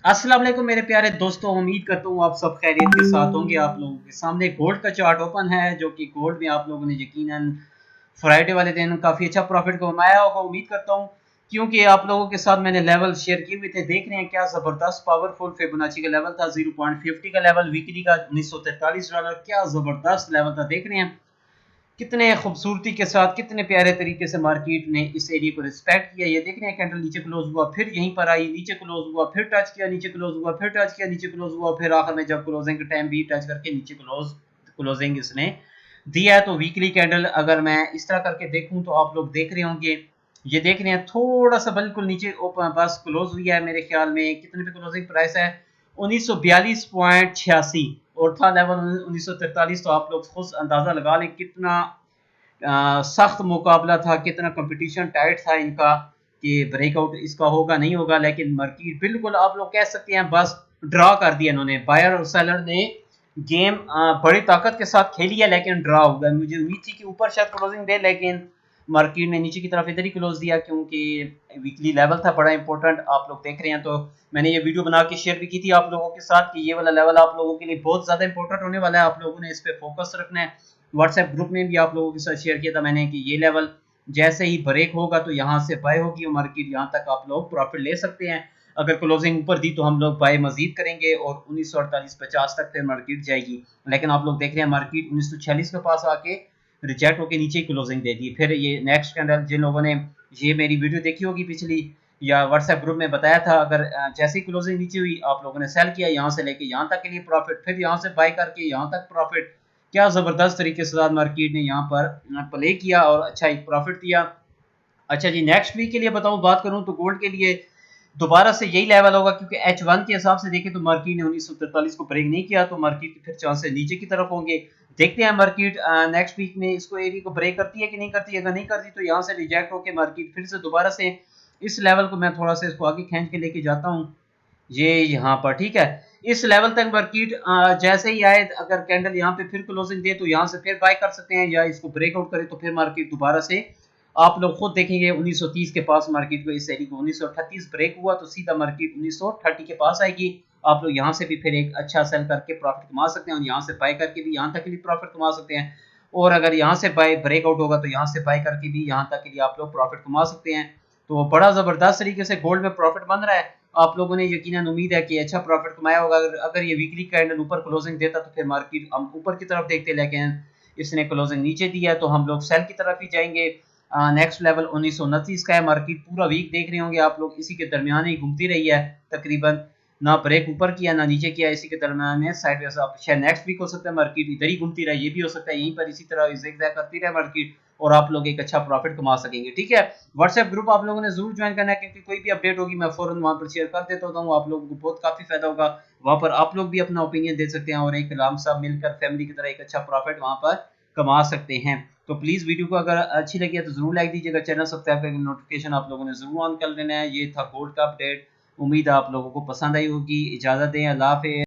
अस्सलाम वालेकुम मेरे प्यारे दोस्तों, उम्मीद करता हूँ आप सब खैरियत के साथ होंगे। आप लोगों के सामने गोल्ड का चार्ट ओपन है, जो कि गोल्ड में आप लोगों ने यकीनन फ्राइडे वाले दिन काफ़ी अच्छा प्रॉफिट कमाया होगा, उम्मीद करता हूँ। क्योंकि आप लोगों के साथ मैंने लेवल शेयर किए हुए थे, देख रहे हैं क्या ज़बरदस्त पावरफुल फिबोनाची का लेवल था। 0.50 का लेवल, वीकली का $1943, क्या ज़बरदस्त लेवल था। देख रहे हैं कितने खूबसूरती के साथ, कितने प्यारे तरीके से मार्केट ने इस एरिया को रिस्पेक्ट किया। ये देख रहे हैं कैंडल नीचे क्लोज हुआ, फिर यहीं पर आई, नीचे क्लोज हुआ, फिर टच किया, नीचे क्लोज हुआ, फिर टच किया, नीचे क्लोज हुआ, फिर आखिर में जब क्लोजिंग के टाइम भी टच करके नीचे क्लोजिंग इसने दिया है। तो वीकली कैंडल अगर मैं इस तरह करके देखूं तो आप लोग देख रहे होंगे, ये देख रहे हैं थोड़ा सा बिल्कुल नीचे ओपन बस क्लोज हुई है। मेरे ख्याल में कितने पे क्लोजिंग प्राइस है, 1942.86 और था लेवल 1943। तो आप लोग खुद अंदाजा लगा लें कितना सख्त मुकाबला था, कितना कंपटीशन टाइट था इनका, कि ब्रेकआउट इसका होगा नहीं होगा। लेकिन मार्केट बिल्कुल आप लोग कह सकते हैं बस ड्रॉ कर दिया इन्होंने, बायर और सेलर ने गेम बड़ी ताकत के साथ खेली है, लेकिन ड्रॉ हो गया। मुझे उम्मीद थी कि ऊपर शायद क्लोजिंग दे, लेकिन मार्केट ने नीचे की तरफ इधर ही क्लोज दिया, क्योंकि वीकली लेवल था बड़ा इंपॉर्टेंट। आप लोग देख रहे हैं, तो मैंने ये वीडियो बना के शेयर भी की थी आप लोगों के साथ कि ये वाला लेवल आप लोगों के लिए बहुत ज्यादा इंपॉर्टेंट होने वाला है। आप लोगों ने इस पर फोकस रखना है। व्हाट्सएप ग्रुप में भी आप लोगों के साथ शेयर किया था मैंने कि ये लेवल जैसे ही ब्रेक होगा तो यहाँ से बाय होगी और मार्केट यहाँ तक आप लोग प्रॉफिट ले सकते हैं। अगर क्लोजिंग ऊपर दी तो हम लोग बाय मजीद करेंगे और 1948-50 तक फिर मार्केट जाएगी। लेकिन आप लोग देख रहे हैं मार्केट 1946 के पास आके रिजेक्ट होकर नीचे क्लोजिंग दे दी। फिर ये नेक्स्ट कैंडल, जिन लोगों ने ये मेरी वीडियो देखी होगी पिछली या व्हाट्सएप ग्रुप में बताया था, अगर जैसे ही क्लोजिंग नीचे हुई आप लोगों ने सेल किया, यहाँ से लेके यहाँ तक के लिए प्रॉफिट, फिर यहाँ से बाय करके यहाँ तक प्रॉफिट। क्या जबरदस्त तरीके से मार्केट ने यहाँ पर प्ले किया और अच्छा एक प्रॉफिट दिया। अच्छा जी, नेक्स्ट वीक के लिए बताऊं, बात करूं तो गोल्ड के लिए दोबारा से यही लेवल होगा, क्योंकि H1 के हिसाब से देखें तो मार्केट ने 1943 को ब्रेक नहीं किया, तो मार्केट के फिर चांस नीचे की तरफ होंगे। देखते हैं मार्केट नेक्स्ट वीक में इसको एरिया को ब्रेक करती है कि नहीं करती। अगर नहीं करती तो यहाँ से रिजेक्ट होकर मार्केट फिर से दोबारा से इस लेवल को, मैं थोड़ा सा इसको आगे खींच के लेके जाता हूँ, ये यहाँ पर ठीक है। इस लेवल तक मार्केट जैसे ही आए, अगर कैंडल यहाँ पे फिर क्लोजिंग दे तो यहाँ से फिर बाय कर सकते हैं, या इसको ब्रेकआउट करे तो फिर मार्केट दोबारा से आप लोग खुद देखेंगे 1930 के पास मार्केट को, इस एरिया को 1938 ब्रेक हुआ तो सीधा मार्केट 1930 के पास आएगी। आप लोग यहाँ से भी फिर एक अच्छा सेल करके प्रॉफिट कमा सकते हैं और यहाँ से बाय करके भी यहाँ तक के लिए प्रॉफिट कमा सकते हैं। और अगर यहाँ से बाय ब्रेकआउट होगा तो यहाँ से बाय करके भी यहाँ तक के लिए आप लोग प्रॉफिट कमा सकते हैं। तो बड़ा जबरदस्त तरीके से गोल्ड में प्रॉफिट बन रहा है। आप लोगों ने यकीनन उम्मीद है कि अच्छा प्रॉफिट कमाया होगा। अगर ये वीकली कैंडल ऊपर क्लोजिंग देता तो फिर मार्केट हम ऊपर की तरफ देखते, लेकिन इसने क्लोजिंग नीचे दिया तो हम लोग सेल की तरफ ही जाएंगे। नेक्स्ट लेवल 1929 का है। मार्केट पूरा वीक देख रहे होंगे आप लोग, इसी के दरमियान ही घूमती रही है तकरीबन, ना ब्रेक ऊपर किया ना नीचे किया, इसी के दरमियान में साइडवेज। आप शायद नेक्स्ट वीक हो सकता है मार्केट इधर ही घूमती रहे, ये भी हो सकता है यहीं पर इसी तरह zigzag करती रहे मार्केट और आप लोग एक अच्छा प्रॉफिट कमा सकेंगे। ठीक है, व्हाट्सएप ग्रुप आप लोगों ने जरूर ज्वाइन करना है, क्योंकि कोई भी अपडेट होगी मैं फौरन वहां पर शेयर कर देता हूँ। आप लोगों को बहुत काफी फायदा होगा, वहां पर आप लोग भी अपना ओपिनियन दे सकते हैं और एक लाम साहब मिलकर फैमिली की तरह एक अच्छा प्रॉफिट वहां पर कमा सकते हैं। तो प्लीज वीडियो को अगर अच्छी लगी है तो जरूर लाइक दीजिएगा, चैनल सब्सक्राइब करके नोटिफिकेशन आप लोगों ने जरूर ऑन कर लेना है। ये था गोल्ड का अपडेट, उम्मीद है आप लोगों को पसंद आई होगी। इजाजत दें, अल्लाह हाफिज़।